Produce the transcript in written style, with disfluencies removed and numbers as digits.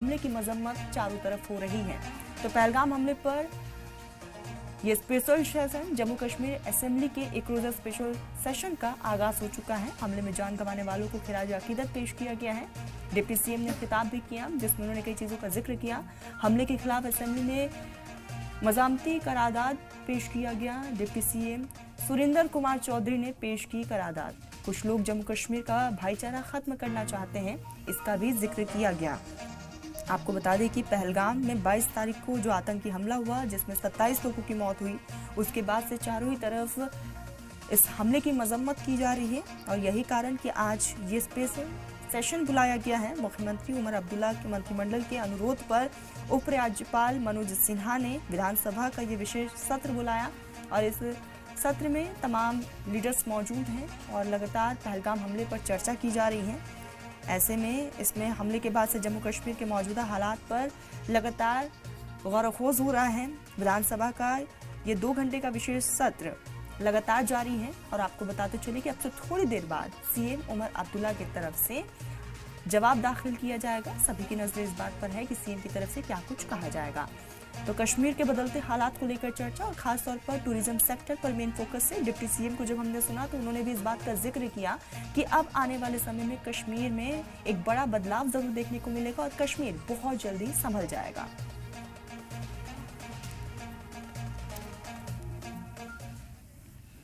हमले की मजम्मत चारों तरफ हो रही है। तो पहलगाम हमले पर यह special session Jammu Kashmir assembly के एक रोजा स्पेशल सेशन का आगाज हो चुका है। हमले में जान गंवाने वालों को खिराज अकीदत पेश किया गया है। डिप्टी सीएम ने खिताब भी किया जिसमें उन्होंने कई चीजों का जिक्र किया। हमले के खिलाफ असेंबली में मजामती करारदाद पेश किया गया। डिप्टी सीएम सुरेंद्र कुमार चौधरी ने पेश की करारदाद। कुछ लोग जम्मू कश्मीर का भाईचारा खत्म करना चाहते हैं, इसका भी जिक्र किया गया। आपको बता दें कि पहलगाम में 22 तारीख को जो आतंकी हमला हुआ जिसमें 27 लोगों की मौत हुई, उसके बाद से चारों ही तरफ इस हमले की मजम्मत की जा रही है और यही कारण कि आज ये स्पेशल सेशन बुलाया गया है। मुख्यमंत्री उमर अब्दुल्ला के मंत्रिमंडल के अनुरोध पर उपराज्यपाल मनोज सिन्हा ने विधानसभा का ये विशेष सत्र बुलाया और इस सत्र में तमाम लीडर्स मौजूद हैं और लगातार पहलगाम हमले पर चर्चा की जा रही है। ऐसे में इसमें हमले के बाद से जम्मू कश्मीर के मौजूदा हालात पर लगातार गौर-व-खोज हो रहा है। विधानसभा का ये 2 घंटे का विशेष सत्र लगातार जारी है और आपको बताते चले कि अब से थोड़ी देर बाद सीएम उमर अब्दुल्ला की तरफ से जवाब दाखिल किया जाएगा। सभी की नजर इस बात पर है कि सीएम की तरफ से क्या कुछ कहा जाएगा। तो कश्मीर के बदलते हालात को लेकर चर्चा और खास तौर पर टूरिज्म सेक्टर पर मेन फोकस है। डिप्टी सीएम को जब हमने सुना तो उन्होंने भी इस बात का जिक्र किया कि अब आने वाले समय में कश्मीर में एक बड़ा बदलाव जरूर देखने को मिलेगा और कश्मीर बहुत जल्दी संभल जाएगा।